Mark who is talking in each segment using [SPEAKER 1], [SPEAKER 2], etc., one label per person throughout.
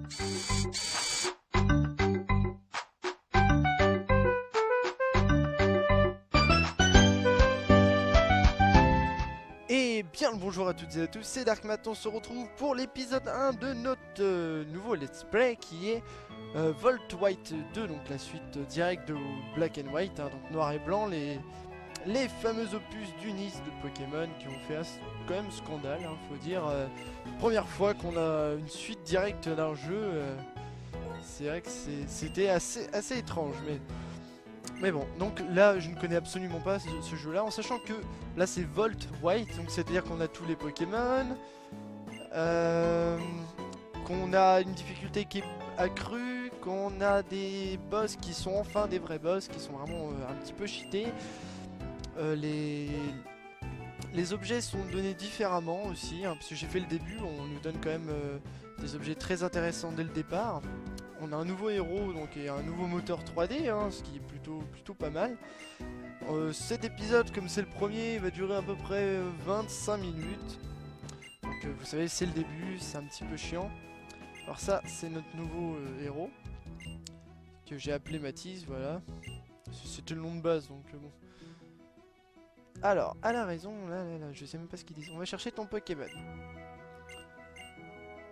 [SPEAKER 1] Et bien le bonjour à toutes et à tous, c'est Darkmat, on se retrouve pour l'épisode 1 de notre nouveau Let's Play qui est Volt White 2, donc la suite directe de Black and White, hein, donc noir et blanc, les fameux opus d'Unis de Pokémon qui ont fait quand même scandale, hein, faut dire. Première fois qu'on a une suite directe d'un jeu, c'est vrai que c'était assez étrange, mais bon, donc là je ne connais absolument pas ce jeu là, en sachant que là c'est Volt White, donc c'est à dire qu'on a tous les Pokémon, qu'on a une difficulté qui est accrue, qu'on a des boss qui sont enfin des vrais boss, qui sont vraiment un petit peu cheatés. Les objets sont donnés différemment aussi, hein, parce que j'ai fait le début, on nous donne quand même des objets très intéressants dès le départ. On a un nouveau héros donc, et un nouveau moteur 3D, hein, ce qui est plutôt pas mal. Cet épisode, comme c'est le premier, va durer à peu près 25 minutes. Donc vous savez, c'est le début, c'est un petit peu chiant. Alors ça, c'est notre nouveau héros, que j'ai appelé Matisse, voilà. C'était le nom de base, donc bon. Alors, à la raison, là, je sais même pas ce qu'ils disent. On va chercher ton Pokémon.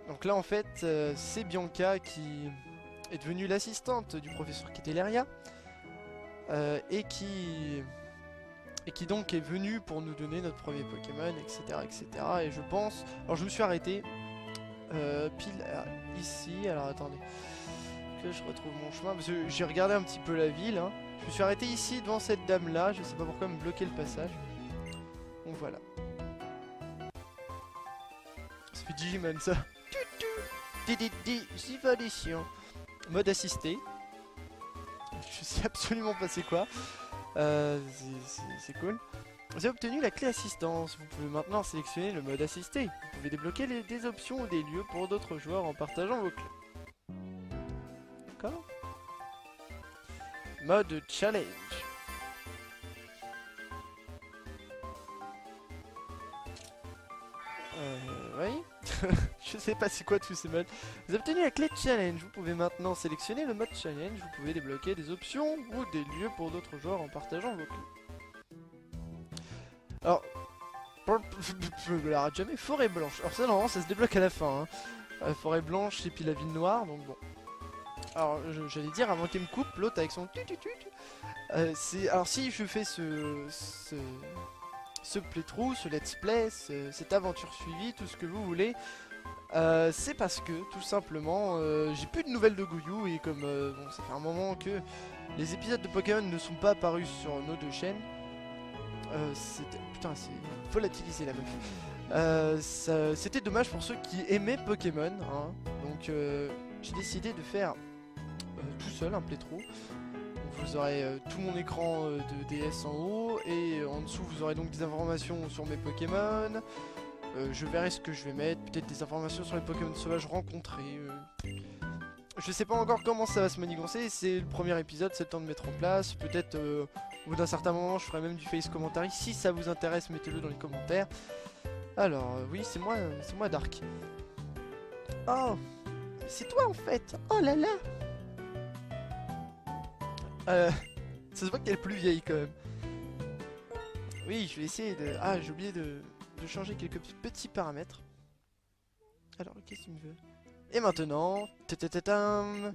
[SPEAKER 1] Donc là, en fait, c'est Bianca qui est devenue l'assistante du professeur Keteleria et qui donc est venue pour nous donner notre premier Pokémon, etc., etc. Et je pense... Alors, je me suis arrêté pile ici. Alors, attendez. Que je retrouve mon chemin. Parce que j'ai regardé un petit peu la ville, hein. Je me suis arrêté ici devant cette dame là, je sais pas pourquoi me bloquer le passage. Donc voilà. Ça fait Digimon ça. Divination. Mode assisté. Je sais absolument pas c'est quoi. C'est cool. Vous avez obtenu la clé assistance. Vous pouvez maintenant sélectionner le mode assisté. Vous pouvez débloquer des options ou des lieux pour d'autres joueurs en partageant vos clés. D'accord. Mode challenge. Oui. Je sais pas c'est quoi tous ces modes. Vous avez obtenu la clé challenge. Vous pouvez maintenant sélectionner le mode challenge. Vous pouvez débloquer des options ou des lieux pour d'autres joueurs en partageant vos clés. Alors, je l'arrête jamais. Forêt blanche. Alors ça normalement ça se débloque à la fin, hein. Forêt blanche et puis la ville noire, donc bon. Alors j'allais dire avant qu'il me coupe l'autre avec son alors si je fais ce playthrough, ce let's play, cette aventure suivie, tout ce que vous voulez, c'est parce que tout simplement j'ai plus de nouvelles de Gouyou et comme bon, ça fait un moment que les épisodes de Pokémon ne sont pas apparus sur nos deux chaînes. Putain, c'est volatiliser la meuf. C'était dommage pour ceux qui aimaient Pokémon, hein. Donc j'ai décidé de faire tout seul un playthrough. Vous aurez tout mon écran de DS en haut et en dessous vous aurez donc des informations sur mes Pokémon. Je verrai ce que je vais mettre, peut-être des informations sur les Pokémon sauvages rencontrés. Je sais pas encore comment ça va se manigancer, c'est le premier épisode, c'est le temps de mettre en place. Peut-être au bout d'un certain moment je ferai même du face commentary. Si ça vous intéresse, mettez-le dans les commentaires. Alors oui, c'est moi Dark. Oh, c'est toi en fait. Oh là là. Ça se voit qu'elle est plus vieille quand même. Oui, je vais essayer de... Ah, j'ai oublié de changer quelques petits paramètres. Alors, qu'est-ce qu'il me veut? Et maintenant...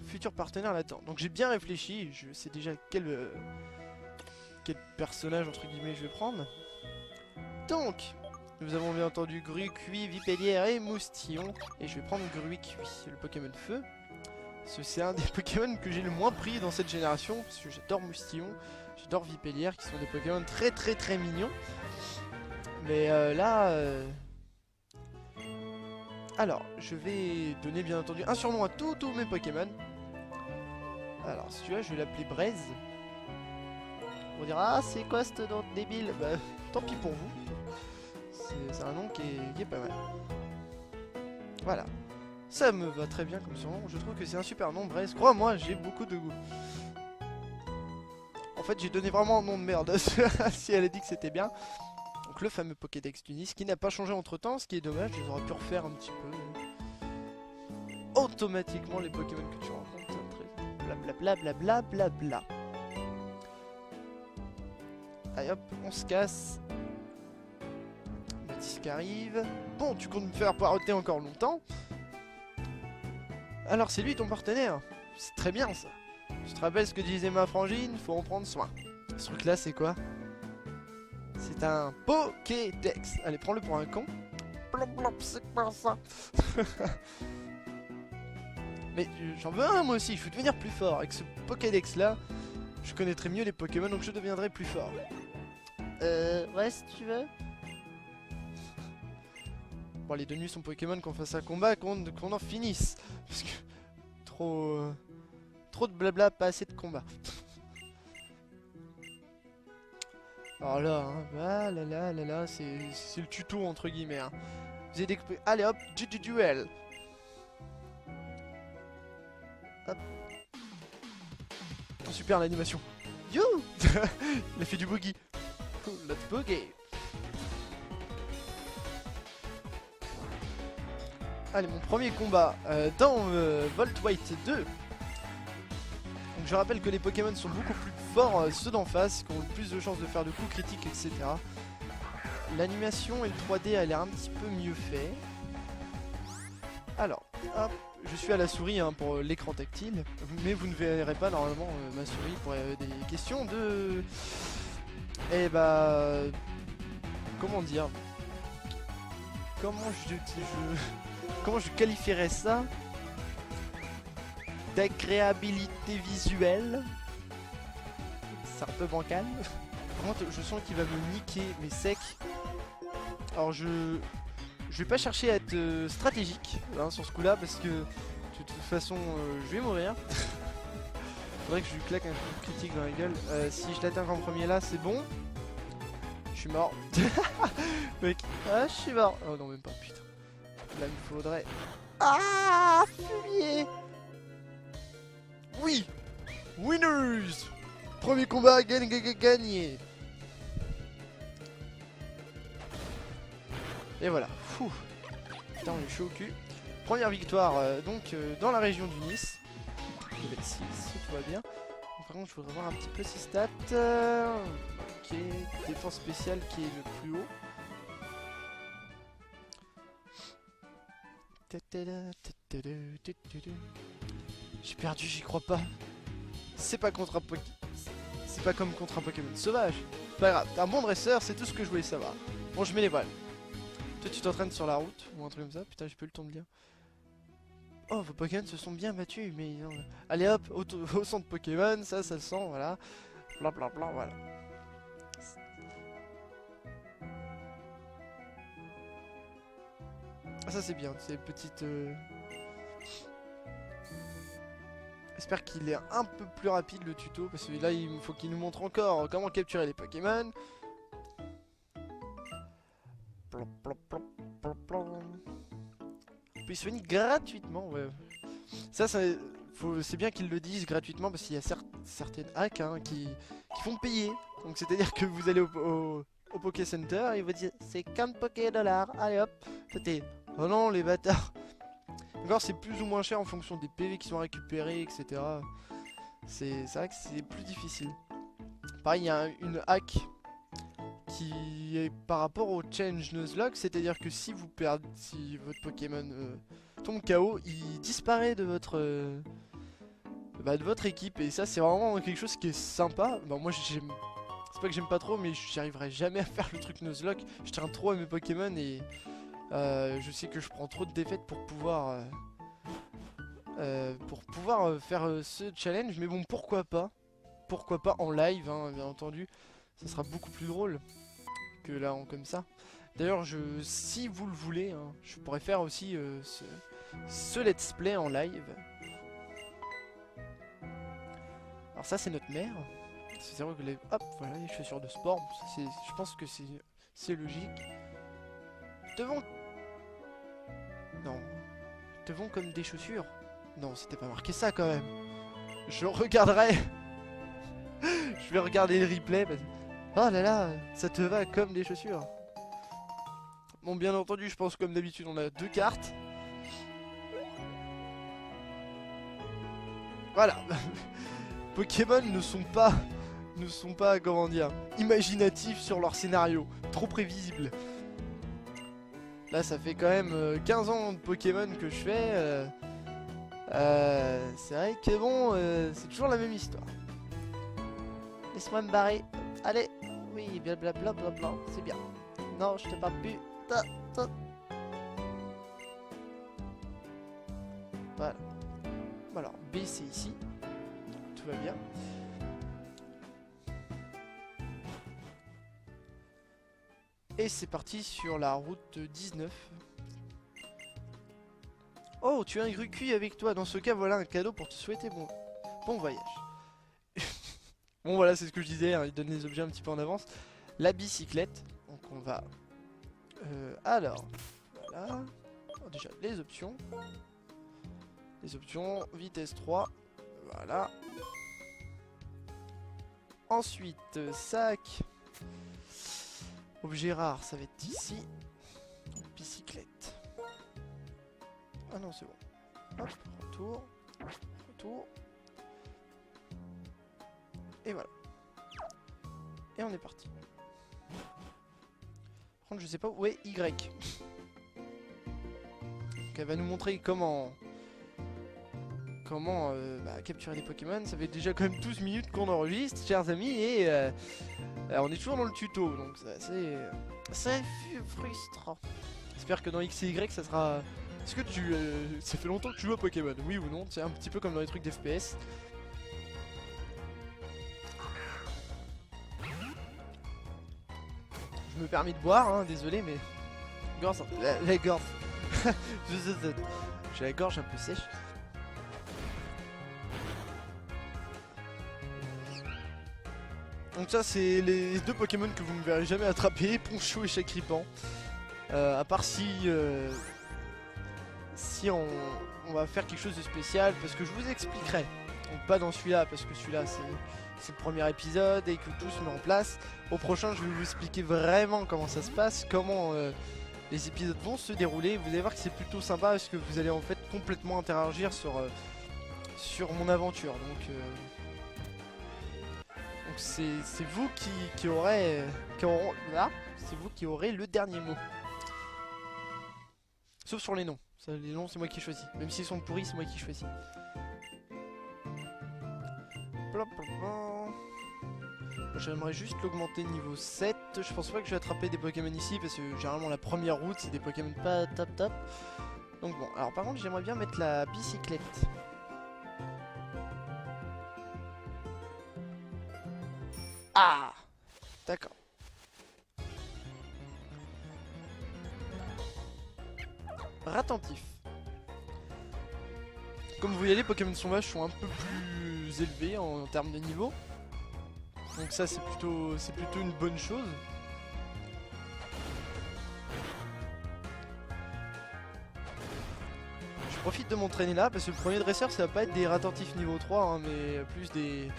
[SPEAKER 1] Futur partenaire latent. Donc j'ai bien réfléchi, je sais déjà quel personnage, entre guillemets, je vais prendre. Donc, nous avons bien entendu Gruy, Vipellière et Moustillon. Et je vais prendre Gruy, le Pokémon Feu. C'est un des Pokémon que j'ai le moins pris dans cette génération, parce que j'adore Moustillon, j'adore Vipellière, qui sont des Pokémon très mignons. Mais là... Alors, je vais donner bien entendu un surnom à tous mes Pokémon. Alors, celui-là, je vais l'appeler Braise. On dira, ah, c'est quoi ce nom débile? Bah, tant pis pour vous. C'est un nom qui est pas mal. Voilà. Ça me va très bien comme surnom, je trouve que c'est un super nom, Braise. Crois-moi, j'ai beaucoup de goût. En fait, j'ai donné vraiment un nom de merde si elle a dit que c'était bien. Donc le fameux Pokédex d'Unis qui n'a pas changé entre temps, ce qui est dommage, ils auraient pu refaire un petit peu. automatiquement les Pokémon que tu rencontres. Blablabla, blablabla, blabla. Allez hop, on se casse. Le disque arrive. Bon, tu comptes me faire poireauter encore longtemps. Alors c'est lui ton partenaire. C'est très bien ça. Tu te rappelles ce que disait ma frangine? Faut en prendre soin. Ce truc là c'est quoi? C'est un Pokédex. Allez, prends-le pour un con. C'est pas ça. Mais j'en veux un moi aussi, je veux devenir plus fort. Avec ce Pokédex là, je connaîtrai mieux les Pokémon, donc je deviendrai plus fort. Ouais, si tu veux. Bon, allez, donne-lui son Pokémon, qu'on fasse un combat, qu'on en finisse. Parce que trop de blabla, pas assez de combat. Alors là, hein, ah là là là là, c'est le tuto entre guillemets. Hein. Vous avez découpé. Allez hop, du duel. Hop. Oh, super l'animation. You. Il a fait du boogie. Let's boogie. Allez, mon premier combat dans Volt White 2. Donc je rappelle que les Pokémon sont beaucoup plus forts, ceux d'en face, qui ont le plus de chances de faire de coups critiques, etc. L'animation et le 3D a l'air un petit peu mieux fait. Alors, hop, je suis à la souris hein, pour l'écran tactile, mais vous ne verrez pas normalement ma souris pour des questions de... Eh bah... Comment dire? Comment je qualifierais ça? D'agréabilité visuelle. C'est un peu bancal. Par contre, je sens qu'il va me niquer, mais sec. Alors je vais pas chercher à être stratégique hein, sur ce coup-là, parce que de toute façon, je vais mourir. Faudrait que je lui claque un coup critique dans la gueule. Si je l'atteins en premier là, c'est bon. Je suis mort. Mec, ah, je suis mort. Oh non, même pas, putain. Là, il me faudrait... Ah, fumier. Oui. Winners. Premier combat gagné. Et voilà. Fou. Putain, on est chaud au cul. Première victoire donc dans la région du Nice. Level 6, tout va bien. Par contre, je voudrais voir un petit peu ses stats. Ok, défense spéciale qui est le plus haut. J'ai perdu, j'y crois pas. C'est pas contre un Pokémon. C'est pas comme contre un Pokémon sauvage. Pas grave, t'es un bon dresseur, c'est tout ce que je voulais savoir. Bon, je mets les voiles. Toi, tu t'entraînes sur la route ou un truc comme ça. Putain, j'ai pas eu le temps de lire. Oh, vos Pokémon se sont bien battus, mais... Allez hop, au centre Pokémon, ça le sent, voilà. Blablabla, voilà. Ah, ça c'est bien, c'est une petite... J'espère qu'il est un peu plus rapide le tuto, parce que là il faut qu'il nous montre encore comment capturer les Pokémon. On peut se soigner gratuitement, ouais. Ça c'est bien qu'ils le disent gratuitement, parce qu'il y a certaines hacks hein, qui font payer. Donc c'est à dire que vous allez au Poké Center et il va dire c'est 15 Poké dollars, allez hop, c'était... Oh non les bâtards. Encore c'est plus ou moins cher en fonction des PV qui sont récupérés, etc. C'est vrai que c'est plus difficile. Pareil, il y a une hack qui est par rapport au Change Nuzlocke, c'est-à-dire que si vous perdez, si votre Pokémon tombe KO, il disparaît de votre équipe, et ça c'est vraiment quelque chose qui est sympa. Bon, moi j'aime, c'est pas que j'aime pas trop, mais j'y arriverai jamais à faire le truc Nuzlocke. Je tiens trop à mes Pokémon et je sais que je prends trop de défaites pour pouvoir faire ce challenge, mais bon, pourquoi pas en live, hein, bien entendu, ça sera beaucoup plus drôle que là comme ça. D'ailleurs, si vous le voulez, hein, je pourrais faire aussi ce let's play en live. Alors ça c'est notre mère, c'est vrai que hop, voilà les chaussures de sport, je pense que c'est logique. Devant... Non, devant comme des chaussures. Non, c'était pas marqué ça quand même. Je regarderai. Je vais regarder le replay. Oh là là, ça te va comme des chaussures. Bon, bien entendu, je pense comme d'habitude, on a deux cartes. Voilà. Pokémon ne sont pas, comment dire, imaginatifs sur leur scénario. Trop prévisibles. Là, ça fait quand même 15 ans de Pokémon que je fais. C'est vrai que bon, c'est toujours la même histoire. Laisse-moi me barrer. Allez. Oui, blablabla, c'est bien. Non, je te parle plus. Voilà. Bon, alors, B, c'est ici. Tout va bien. Et c'est parti sur la route 19. Oh, tu as un Grucuy avec toi. Dans ce cas, voilà un cadeau pour te souhaiter bon voyage. Bon, voilà, c'est ce que je disais. Hein, il donne les objets un petit peu en avance. La bicyclette. Donc, on va... alors, voilà. Alors, déjà, les options. Les options, vitesse 3. Voilà. Ensuite, sac. Objet rare, ça va être ici. Bicyclette. Ah non, c'est bon. Hop, retour. Retour. Et voilà. Et on est parti. Par contre, je sais pas où est Y. Donc, elle va nous montrer comment capturer des Pokémon. Ça fait déjà quand même 12 minutes qu'on enregistre, chers amis, et on est toujours dans le tuto, donc c'est frustrant. J'espère que dans X et Y ça sera... Est-ce que ça fait longtemps que tu joues à Pokémon, oui ou non? C'est un petit peu comme dans les trucs d'FPS. Je me permets de boire, hein, désolé, mais... Gorge, la gorge. J'ai la gorge un peu sèche. Donc ça c'est les deux Pokémon que vous ne verrez jamais attraper, Poncho et Chakripan. À part si on va faire quelque chose de spécial, parce que je vous expliquerai. Donc pas dans celui-là, parce que celui-là c'est le premier épisode et que tout se met en place. Au prochain je vais vous expliquer vraiment comment ça se passe, comment les épisodes vont se dérouler. Vous allez voir que c'est plutôt sympa parce que vous allez en fait complètement interagir sur mon aventure. Donc c'est vous qui aurez c'est vous qui aurez le dernier mot. Sauf sur les noms. Ça, les noms c'est moi qui choisis. Même s'ils sont pourris, c'est moi qui choisis. J'aimerais juste l'augmenter niveau 7. Je pense pas que je vais attraper des Pokémon ici parce que généralement la première route c'est des Pokémon pas top. Donc bon, alors par contre j'aimerais bien mettre la bicyclette. Ah, d'accord. Rattentif. Comme vous voyez, les Pokémon sauvages sont un peu plus élevés en termes de niveau. Donc ça c'est plutôt une bonne chose. Je profite de m'entraîner là parce que le premier dresseur ça va pas être des Rattentifs niveau 3 hein, mais plus des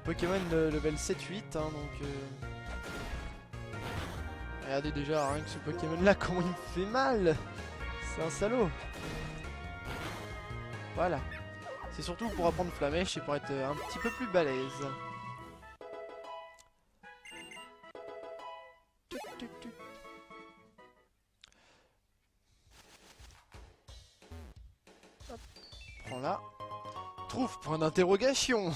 [SPEAKER 1] Pokémon de level 7-8 hein, donc regardez déjà rien que ce Pokémon là comment il me fait mal. C'est un salaud. Voilà. C'est surtout pour apprendre Flamèche et pour être un petit peu plus balèze. Hop. Prends là. Trouve point d'interrogation.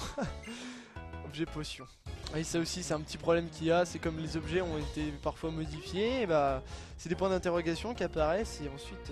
[SPEAKER 1] Objet potion. Et ça aussi c'est un petit problème qu'il y a, c'est comme les objets ont été parfois modifiés, et bah c'est des points d'interrogation qui apparaissent et ensuite